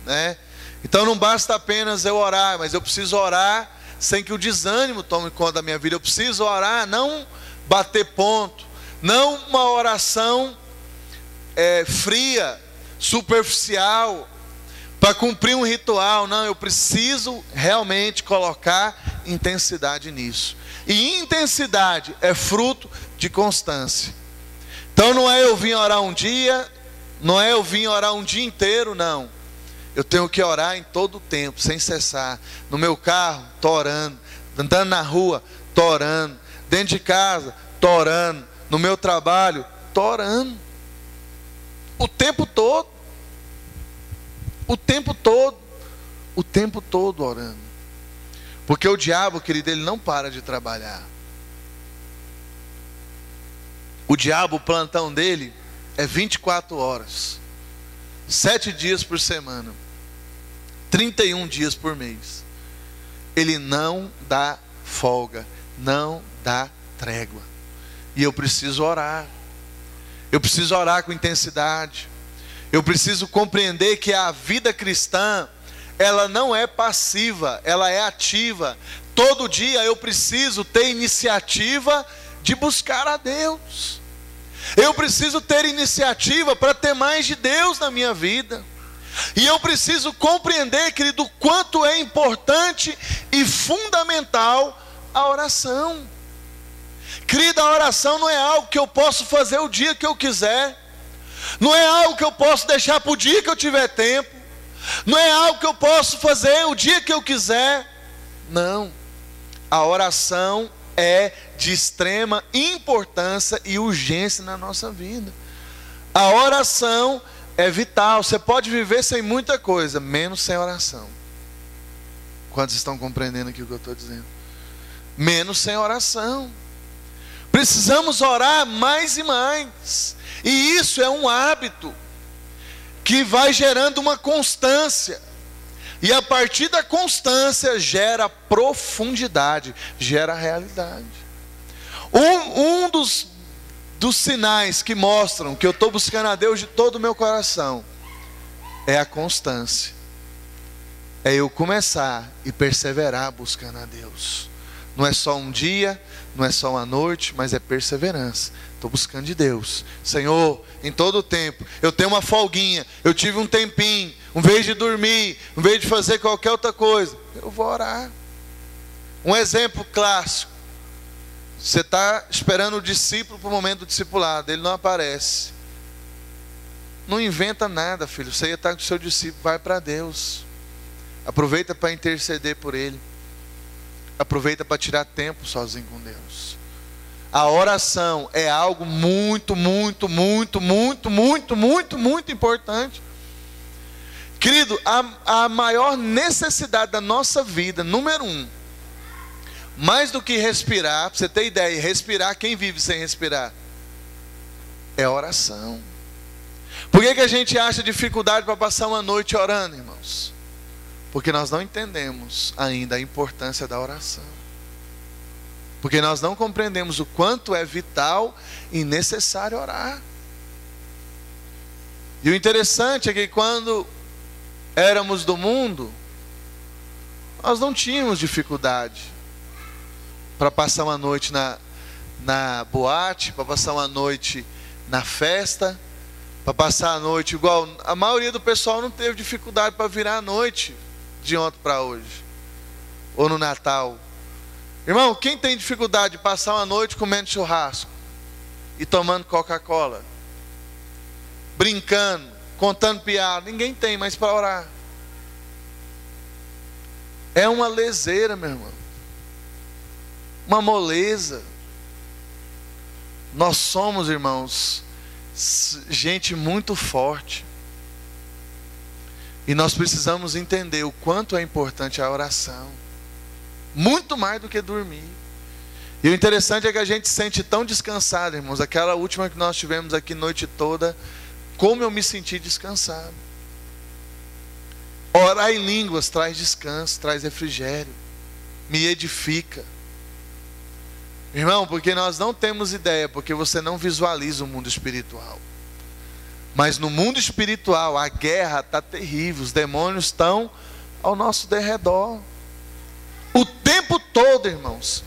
né? Então não basta apenas eu orar, mas eu preciso orar sem que o desânimo tome conta da minha vida. Eu preciso orar, não bater ponto, não uma oração fria, superficial, para cumprir um ritual. Não, eu preciso realmente colocar intensidade nisso. E intensidade é fruto de constância. Então não é eu vim orar um dia, não é eu vim orar um dia inteiro, não. Eu tenho que orar em todo o tempo, sem cessar. No meu carro, estou orando. Andando na rua, estou orando. Dentro de casa, estou orando. No meu trabalho, estou orando. O tempo todo. O tempo todo. O tempo todo orando. Porque o diabo, querido, ele não para de trabalhar. O diabo, o plantão dele é 24 horas. 7 dias por semana. 31 dias por mês. Ele não dá folga, não dá trégua. E eu preciso orar. Eu preciso orar com intensidade. Eu preciso compreender que a vida cristã, ela não é passiva, ela é ativa. Todo dia eu preciso ter iniciativa de buscar a Deus. Eu preciso ter iniciativa para ter mais de Deus na minha vida. E eu preciso compreender, querido, o quanto é importante e fundamental a oração. Querido, a oração não é algo que eu posso fazer o dia que eu quiser. Não é algo que eu posso deixar para o dia que eu tiver tempo. Não é algo que eu posso fazer o dia que eu quiser. Não. A oração é de extrema importância e urgência na nossa vida. A oração é vital. Você pode viver sem muita coisa, menos sem oração. Quantos estão compreendendo aqui o que eu estou dizendo? Menos sem oração. Precisamos orar mais e mais. E isso é um hábito que vai gerando uma constância. E a partir da constância gera profundidade, gera realidade. Um dos sinais que mostram que eu estou buscando a Deus de todo o meu coração é a constância. É eu começar e perseverar buscando a Deus. Não é só um dia, não é só uma noite, mas é perseverança. Estou buscando de Deus. Senhor, em todo o tempo, eu tenho uma folguinha, eu tive um tempinho, em vez de dormir, em vez de fazer qualquer outra coisa, eu vou orar. Um exemplo clássico. Você está esperando o discípulo para o momento do discipulado, ele não aparece. Não inventa nada, filho. Você ia estar com o seu discípulo, vai para Deus. Aproveita para interceder por ele. Aproveita para tirar tempo sozinho com Deus. A oração é algo muito, muito, muito, muito, muito, muito, muito importante. Querido, a maior necessidade da nossa vida, número 1, mais do que respirar, para você ter ideia, respirar, quem vive sem respirar? É a oração. Por que a gente acha dificuldade para passar uma noite orando, irmãos? Porque nós não entendemos ainda a importância da oração. Porque nós não compreendemos o quanto é vital e necessário orar. E o interessante é que quando éramos do mundo, nós não tínhamos dificuldade para passar uma noite na boate, para passar uma noite na festa, para passar a noite igual. A maioria do pessoal não teve dificuldade para virar a noite de ontem para hoje, ou no Natal. Irmão, quem tem dificuldade de passar uma noite comendo churrasco e tomando Coca-Cola, brincando, contando piada? Ninguém tem mais para orar. É uma leseira, meu irmão, uma moleza. Nós somos, irmãos, gente muito forte. E nós precisamos entender o quanto é importante a oração. Muito mais do que dormir. E o interessante é que a gente se sente tão descansado, irmãos. Aquela última que nós tivemos aqui noite toda, como eu me senti descansado. Orar em línguas traz descanso, traz refrigério, me edifica. Irmão, porque nós não temos ideia, porque você não visualiza o mundo espiritual. Mas no mundo espiritual, a guerra está terrível. Os demônios estão ao nosso derredor. O tempo todo, irmãos.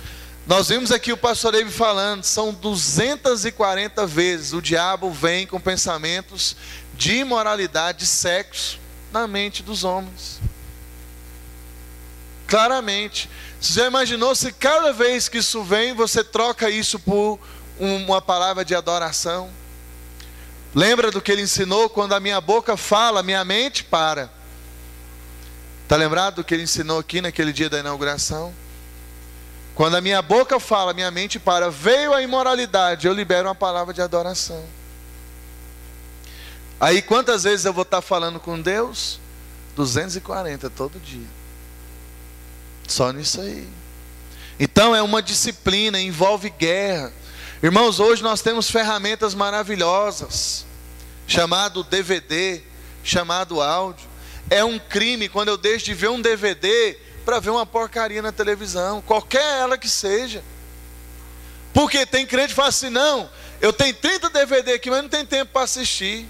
Nós vimos aqui o pastor Eibe falando, são 240 vezes o diabo vem com pensamentos de imoralidade, de sexo na mente dos homens. Claramente. Você já imaginou se cada vez que isso vem, você troca isso por uma palavra de adoração? Lembra do que ele ensinou? Quando a minha boca fala, minha mente para. Está lembrado do que ele ensinou aqui naquele dia da inauguração? Quando a minha boca fala, minha mente para. Veio a imoralidade, eu libero uma palavra de adoração. Aí quantas vezes eu vou estar falando com Deus? 240 todo dia. Só nisso aí. Então é uma disciplina, envolve guerra. Irmãos, hoje nós temos ferramentas maravilhosas, chamado DVD, chamado áudio. É um crime quando eu deixo de ver um DVD para ver uma porcaria na televisão, qualquer ela que seja. Porque tem crente que fala assim, não, eu tenho 30 DVD aqui, mas não tem tempo para assistir.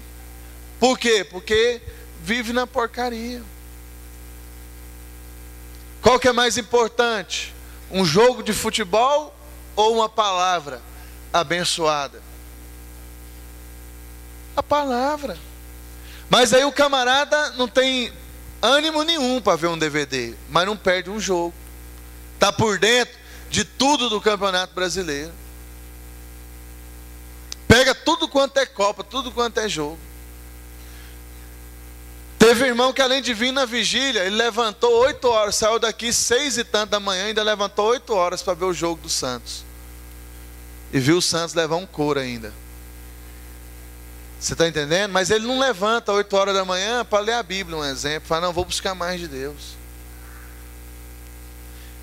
Por quê? Porque vive na porcaria. Qual que é mais importante? Um jogo de futebol ou uma palavra abençoada? A palavra. Mas aí o camarada não tem ânimo nenhum para ver um DVD, mas não perde um jogo. Está por dentro de tudo do Campeonato Brasileiro. Pega tudo quanto é Copa, tudo quanto é jogo. Teve irmão que além de vir na vigília, ele levantou 8 horas, saiu daqui 6 e tanto da manhã, ainda levantou 8 horas para ver o jogo do Santos. E viu o Santos levar um couro ainda. Você está entendendo? Mas ele não levanta 8 horas da manhã para ler a Bíblia, um exemplo. Fala, não, vou buscar mais de Deus.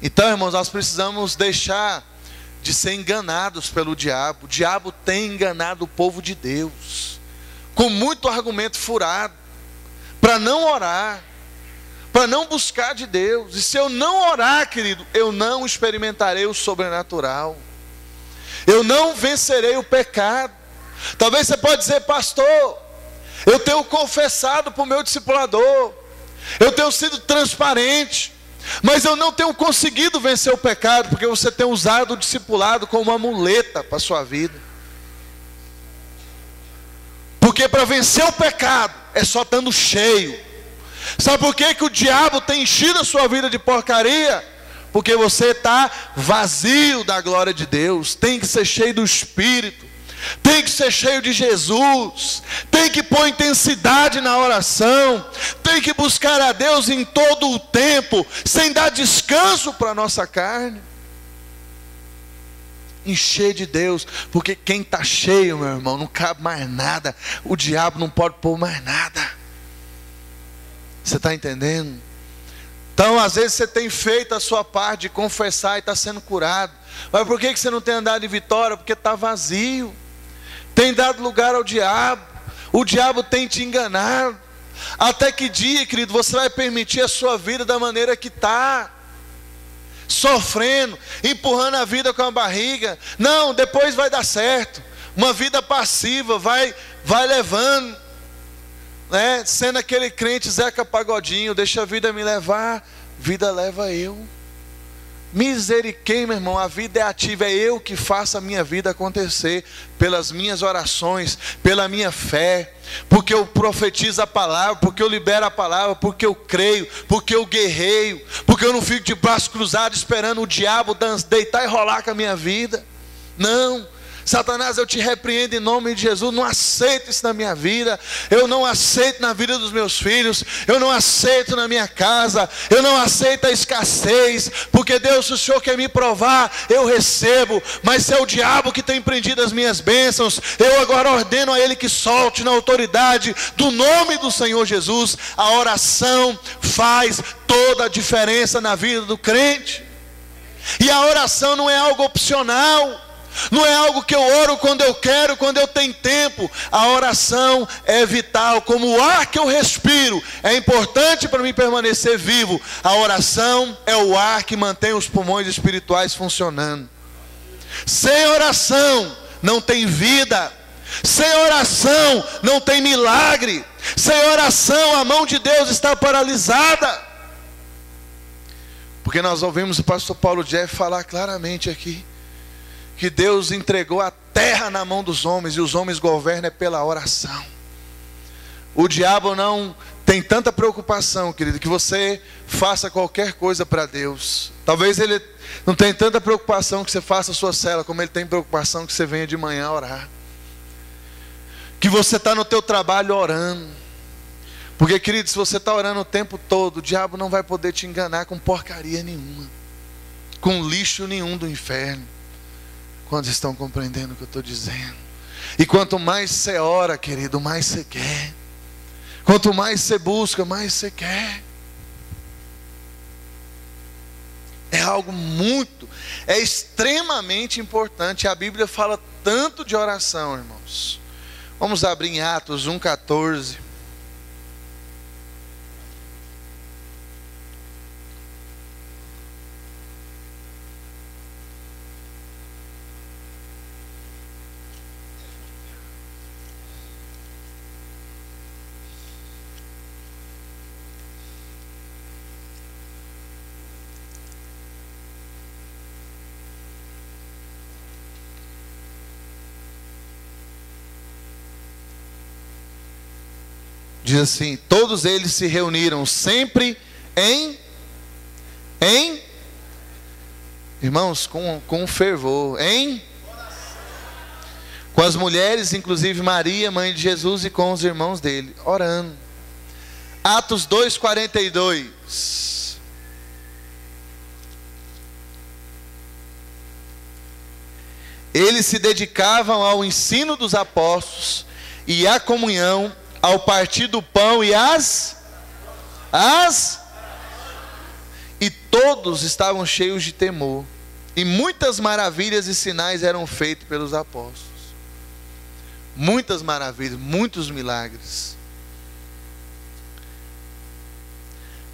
Então, irmãos, nós precisamos deixar de ser enganados pelo diabo. O diabo tem enganado o povo de Deus, com muito argumento furado, para não orar, para não buscar de Deus. E se eu não orar, querido, eu não experimentarei o sobrenatural. Eu não vencerei o pecado. Talvez você pode dizer, pastor, eu tenho confessado para o meu discipulador, eu tenho sido transparente, mas eu não tenho conseguido vencer o pecado, porque você tem usado o discipulado como uma muleta para a sua vida. Porque para vencer o pecado é só estando cheio. Sabe por que o diabo tem enchido a sua vida de porcaria? Porque você está vazio da glória de Deus. Tem que ser cheio do Espírito, tem que ser cheio de Jesus, tem que pôr intensidade na oração, tem que buscar a Deus em todo o tempo, sem dar descanso para a nossa carne. Encher de Deus, porque quem está cheio, meu irmão, não cabe mais nada. O diabo não pode pôr mais nada. Você está entendendo? Então às vezes você tem feito a sua parte de confessar e está sendo curado, mas por que você não tem andado em vitória? Porque está vazio, tem dado lugar ao diabo. O diabo tem te enganado. Até que dia, querido, você vai permitir a sua vida da maneira que está? Sofrendo, empurrando a vida com a barriga. Não, depois vai dar certo. Uma vida passiva, vai levando, né? Sendo aquele crente Zeca Pagodinho, deixa a vida me levar, vida leva eu. Misericórdia, meu irmão, a vida é ativa, é eu que faço a minha vida acontecer, pelas minhas orações, pela minha fé, porque eu profetizo a palavra, porque eu libero a palavra, porque eu creio, porque eu guerreio, porque eu não fico de braço cruzado esperando o diabo deitar e rolar com a minha vida. Não. Satanás, eu te repreendo em nome de Jesus, não aceito isso na minha vida, eu não aceito na vida dos meus filhos, eu não aceito na minha casa, eu não aceito a escassez, porque Deus, se o Senhor quer me provar, eu recebo, mas se é o diabo que tem prendido as minhas bênçãos, eu agora ordeno a ele que solte na autoridade do nome do Senhor Jesus. A oração faz toda a diferença na vida do crente, e a oração não é algo opcional, não é algo que eu oro quando eu quero, quando eu tenho tempo. A oração é vital, como o ar que eu respiro é importante para mim permanecer vivo. A oração é o ar que mantém os pulmões espirituais funcionando. Sem oração não tem vida. Sem oração não tem milagre. Sem oração a mão de Deus está paralisada. Porque nós ouvimos o pastor Paulo Jeff falar claramente aqui, que Deus entregou a terra na mão dos homens, e os homens governam pela oração. O diabo não tem tanta preocupação, querido, que você faça qualquer coisa para Deus. Talvez ele não tenha tanta preocupação que você faça a sua cela, como ele tem preocupação que você venha de manhã orar. Que você está no teu trabalho orando. Porque, querido, se você está orando o tempo todo, o diabo não vai poder te enganar com porcaria nenhuma, com lixo nenhum do inferno. Quantos estão compreendendo o que eu estou dizendo? E quanto mais você ora, querido, mais você quer. Quanto mais você busca, mais você quer. É algo é extremamente importante. A Bíblia fala tanto de oração, irmãos. Vamos abrir em Atos 1,14. Diz assim: todos eles se reuniram sempre irmãos, com fervor, com as mulheres, inclusive Maria, mãe de Jesus, e com os irmãos dele, orando. Atos 2,42. Eles se dedicavam ao ensino dos apóstolos e à comunhão, ao partir do pão e e todos estavam cheios de temor, e muitas maravilhas e sinais eram feitos pelos apóstolos. Muitas maravilhas, muitos milagres.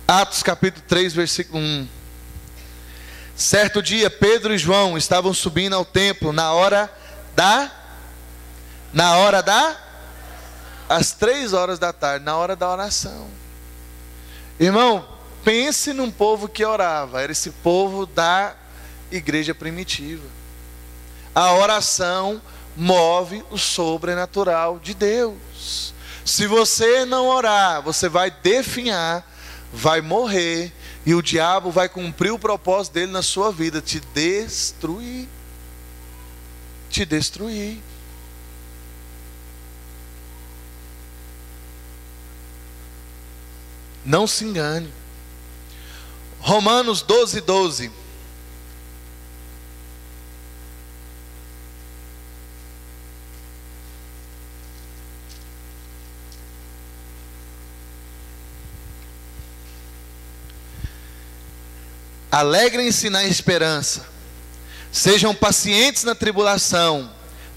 Atos capítulo 3, versículo 1. Certo dia, Pedro e João estavam subindo ao templo às 3 horas da tarde, na hora da oração. Irmão, pense num povo que orava. Era esse povo da igreja primitiva. A oração move o sobrenatural de Deus. Se você não orar, você vai definhar, vai morrer, e o diabo vai cumprir o propósito dele na sua vida, te destruir. Te destruir. Não se engane. Romanos 12:12. Alegrem-se na esperança, sejam pacientes na tribulação,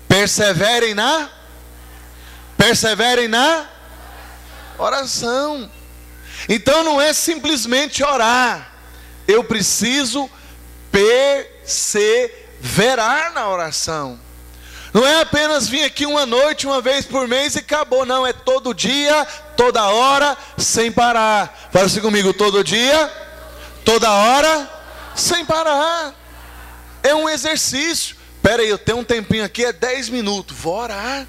perseverem na oração. Então não é simplesmente orar, eu preciso perseverar na oração. Não é apenas vir aqui uma noite, uma vez por mês e acabou, não, é todo dia, toda hora, sem parar. Fala assim comigo: todo dia, toda hora, sem parar. É um exercício. Espera aí, eu tenho um tempinho aqui, é 10 minutos, vou orar.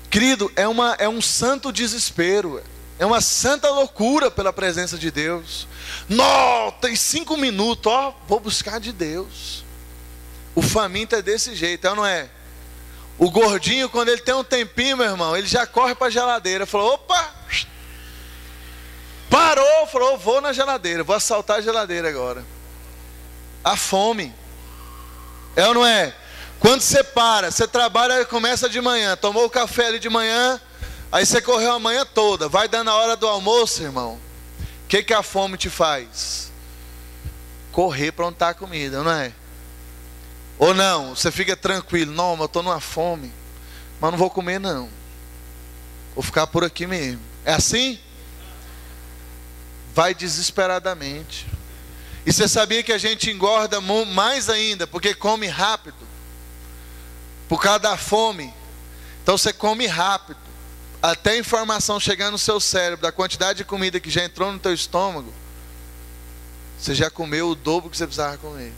Querido, é um santo desespero, é uma santa loucura pela presença de Deus. Não, tem 5 minutos, vou buscar de Deus. O faminto é desse jeito, não é? O gordinho, quando ele tem um tempinho, meu irmão, ele já corre para a geladeira. Falou: opa, parou, falou: vou na geladeira, vou assaltar a geladeira agora. A fome, é ou não é? Quando você para, você trabalha, começa de manhã, tomou o café ali de manhã, aí você correu a manhã toda, vai dando a hora do almoço, irmão. O que a fome te faz? Correr para onde está a comida, não é? Ou não, você fica tranquilo: não, mas eu estou numa fome, mas não vou comer não, vou ficar por aqui mesmo. É assim? Vai desesperadamente. E você sabia que a gente engorda mais ainda porque come rápido? por causa da fome. Então você come rápido, até a informação chegar no seu cérebro da quantidade de comida que já entrou no teu estômago, você já comeu o dobro que você precisava comer.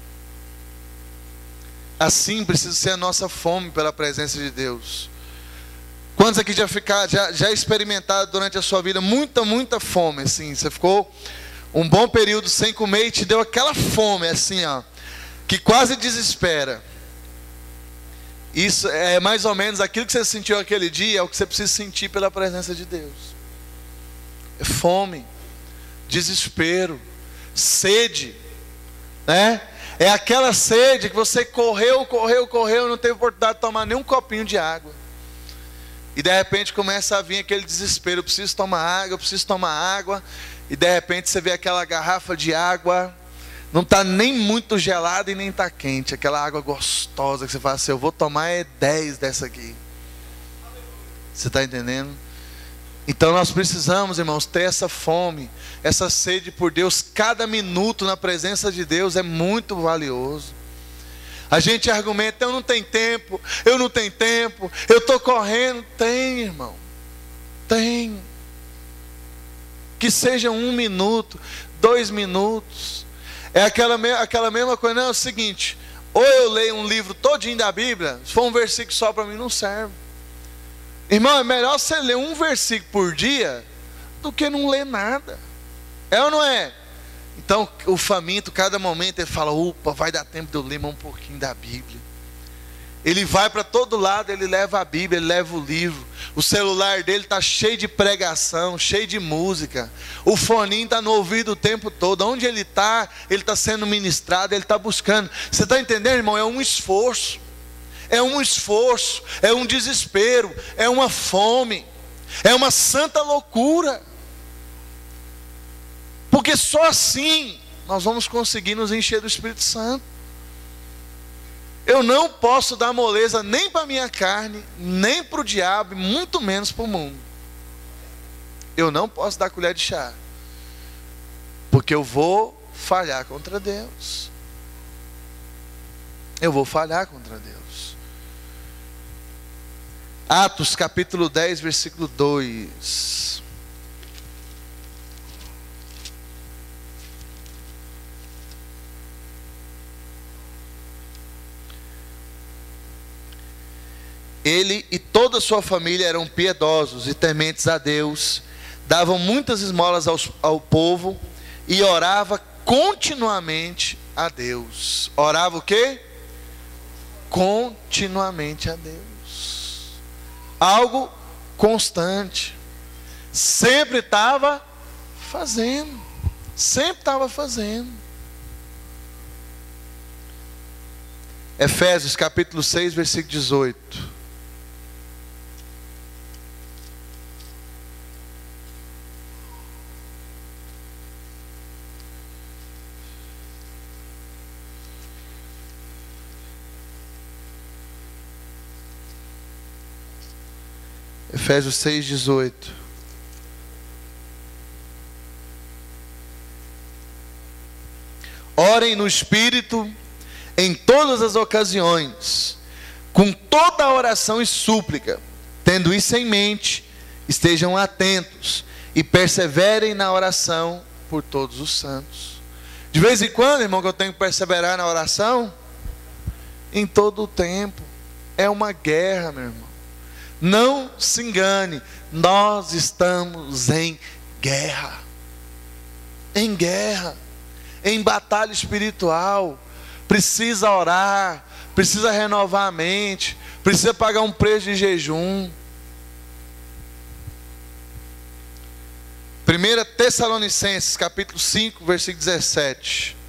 Assim precisa ser a nossa fome pela presença de Deus. Quantos aqui já experimentaram durante a sua vida muita fome, assim? Você ficou um bom período sem comer e te deu aquela fome, assim, ó, que quase desespera. Isso é mais ou menos aquilo que você sentiu aquele dia, é o que você precisa sentir pela presença de Deus. É fome, desespero, sede, né? É aquela sede que você correu, não teve oportunidade de tomar nem um copinho de água. E de repente começa a vir aquele desespero, eu preciso tomar água. E de repente você vê aquela garrafa de água, não está nem muito gelada e nem está quente. Aquela água gostosa que você fala assim, eu vou tomar 10 dessa aqui. Você está entendendo? Então nós precisamos, irmãos, ter essa fome, essa sede por Deus. Cada minuto na presença de Deus é muito valioso. A gente argumenta, eu não tenho tempo, eu estou correndo. Tem, irmão, tem. Que seja 1 minuto, 2 minutos. É aquela mesma coisa. Não, é o seguinte, ou eu leio um livro todinho da Bíblia, se for um versículo só para mim não serve. Irmão, é melhor você ler um versículo por dia do que não ler nada. É ou não é? Então o faminto, cada momento ele fala, opa, vai dar tempo de eu ler um pouquinho da Bíblia. Ele vai para todo lado, ele leva a Bíblia, ele leva o livro. O celular dele está cheio de pregação, cheio de música. O foninho está no ouvido o tempo todo. Onde ele está sendo ministrado, ele está buscando. Você está entendendo, irmão? É um esforço, é um desespero, é uma fome, é uma santa loucura. Porque só assim nós vamos conseguir nos encher do Espírito Santo. Eu não posso dar moleza nem para a minha carne, nem para o diabo, e muito menos para o mundo. Eu não posso dar colher de chá, porque eu vou falhar contra Deus. Eu vou falhar contra Deus. Atos capítulo 10, versículo 2. Ele e toda a sua família eram piedosos e tementes a Deus, davam muitas esmolas ao povo e orava continuamente a Deus. Orava o quê? Continuamente a Deus. Algo constante. Sempre estava fazendo. Efésios capítulo 6, versículo 18. Efésios 6, 18. Orem no Espírito em todas as ocasiões, com toda a oração e súplica, tendo isso em mente, estejam atentos e perseverem na oração por todos os santos. De vez em quando, irmão, que eu tenho que perseverar na oração? Em todo o tempo. É uma guerra, meu irmão. Não se engane, nós estamos em guerra, em batalha espiritual. Precisa orar, precisa renovar a mente, precisa pagar um preço de jejum. 1 Tessalonicenses capítulo 5, versículo 17.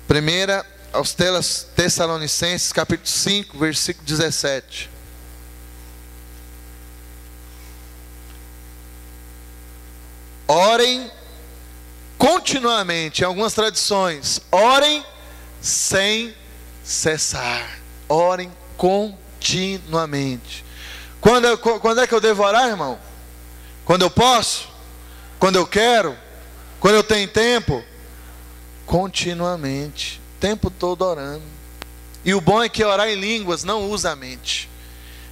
Primeira aos Tessalonicenses, capítulo 5, versículo 17. Orem continuamente, em algumas tradições, orem sem cessar. Orem continuamente. Quando é que eu devo orar, irmão? Quando eu posso? Quando eu quero? Quando eu tenho tempo? Continuamente, tempo todo orando. E o bom é que orar em línguas não usa a mente.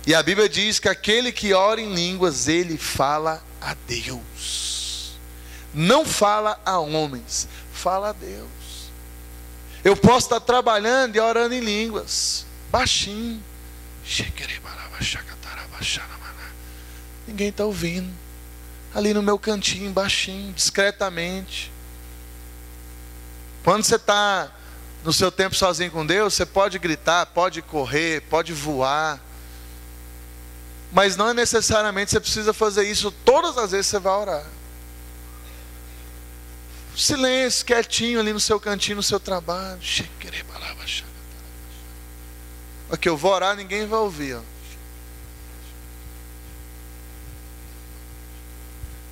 E a Bíblia diz que aquele que ora em línguas, ele fala a Deus. Não fala a homens, fala a Deus. Eu posso estar trabalhando e orando em línguas, baixinho. Ninguém está ouvindo. Ali no meu cantinho, baixinho, discretamente. Quando você está no seu tempo sozinho com Deus, você pode gritar, pode correr, pode voar. Mas não é necessariamente você precisa fazer isso todas as vezes que você vai orar. Silêncio, quietinho ali no seu cantinho, no seu trabalho. Aqui eu vou orar, ninguém vai ouvir. Ó.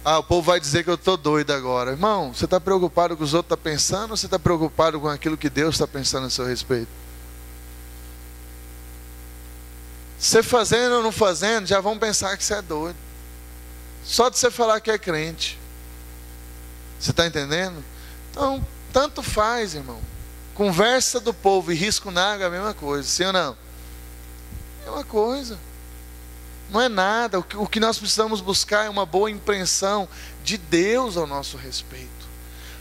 Ah, o povo vai dizer que eu estou doido agora. Irmão, você está preocupado com o que os outros estão pensando, ou você está preocupado com aquilo que Deus está pensando a seu respeito? Você fazendo ou não fazendo, já vão pensar que você é doido. Só de você falar que é crente. Você está entendendo? Então, tanto faz, irmão. Conversa do povo e risco na água é a mesma coisa, sim ou não? É uma coisa. Não é nada. O que nós precisamos buscar é uma boa impressão de Deus ao nosso respeito.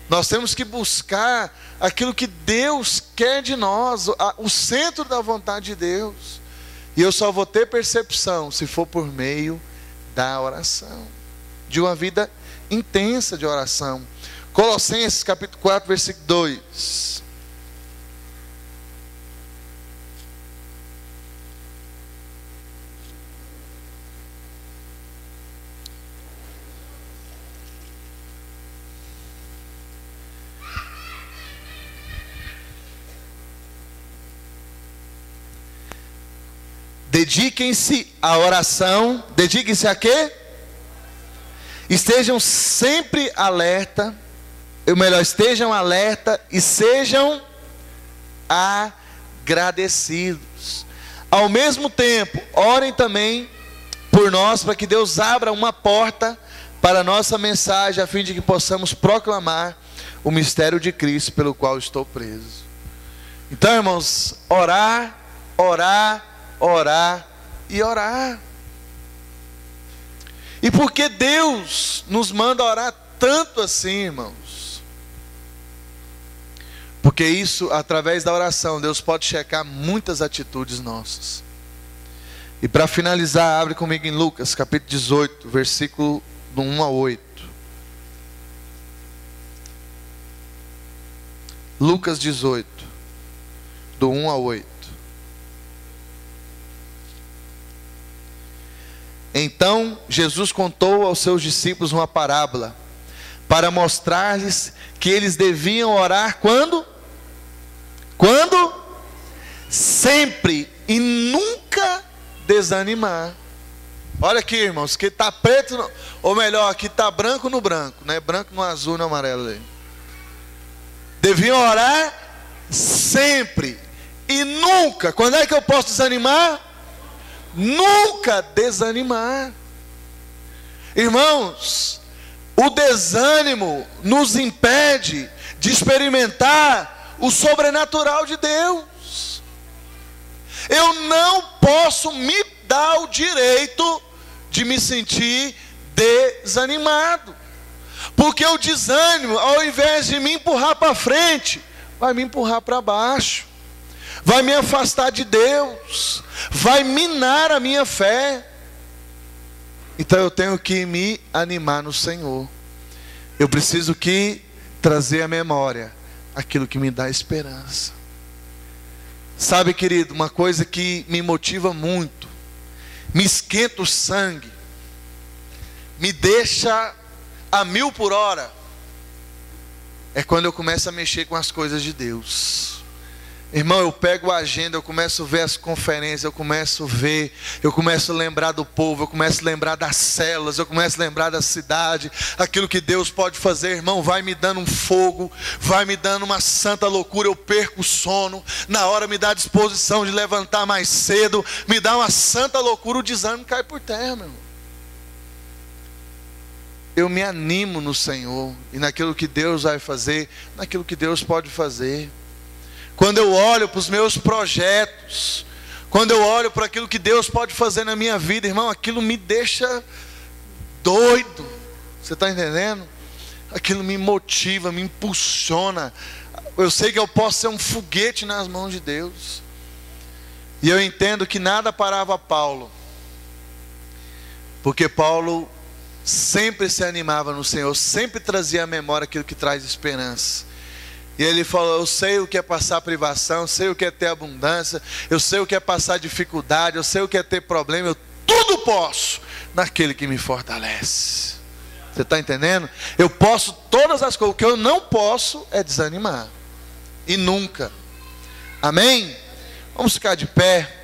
Nós temos que buscar aquilo que Deus quer de nós, o centro da vontade de Deus. E eu só vou ter percepção se for por meio da oração, de uma vida intensa de oração. Colossenses capítulo 4, versículo 2. Dediquem-se à oração. Dediquem-se a quê? Estejam sempre alerta. Ou melhor, estejam alerta e sejam agradecidos. Ao mesmo tempo, orem também por nós, para que Deus abra uma porta para a nossa mensagem, a fim de que possamos proclamar o mistério de Cristo, pelo qual estou preso. Então, irmãos, orar, orar, orar e orar. E por que Deus nos manda orar tanto assim, irmãos? Porque isso, através da oração, Deus pode checar muitas atitudes nossas. E para finalizar, abre comigo em Lucas capítulo 18, versículo do 1 a 8. Lucas 18, do 1 a 8. Então Jesus contou aos seus discípulos uma parábola, para mostrar-lhes que eles deviam orar quando? Quando? Sempre, e nunca desanimar. Olha aqui, irmãos, que está preto, ou melhor, aqui está branco no branco, né? Branco no azul, no amarelo aí. Deviam orar sempre e nunca. Quando é que eu posso desanimar? Nunca desanimar. Irmãos, o desânimo nos impede de experimentar o sobrenatural de Deus. Eu não posso me dar o direito de me sentir desanimado, porque o desânimo, ao invés de me empurrar para frente, vai me empurrar para baixo, vai me afastar de Deus, vai minar a minha fé. Então eu tenho que me animar no Senhor. Eu preciso que trazer à memória aquilo que me dá esperança. Sabe, querido, uma coisa que me motiva muito, me esquenta o sangue, me deixa a 1000 por hora, é quando eu começo a mexer com as coisas de Deus. Irmão, eu pego a agenda, eu começo a ver as conferências, eu começo a lembrar do povo, eu começo a lembrar das células, eu começo a lembrar da cidade, aquilo que Deus pode fazer, irmão, vai me dando um fogo, vai me dando uma santa loucura, eu perco o sono, na hora me dá disposição de levantar mais cedo, me dá uma santa loucura, o desânimo cai por terra, meu irmão. eu me animo no Senhor e naquilo que Deus vai fazer, naquilo que Deus pode fazer. Quando eu olho para os meus projetos, quando eu olho para aquilo que Deus pode fazer na minha vida, irmão, aquilo me deixa doido. Você está entendendo? Aquilo me motiva, me impulsiona. Eu sei que eu posso ser um foguete nas mãos de Deus. E eu entendo que nada parava Paulo, porque Paulo sempre se animava no Senhor, sempre trazia à memória aquilo que traz esperança. E ele falou: eu sei o que é passar privação, eu sei o que é ter abundância, eu sei o que é passar dificuldade, eu sei o que é ter problema, eu tudo posso naquele que me fortalece. Você está entendendo? Eu posso todas as coisas, o que eu não posso é desanimar. E nunca. Amém? Vamos ficar de pé.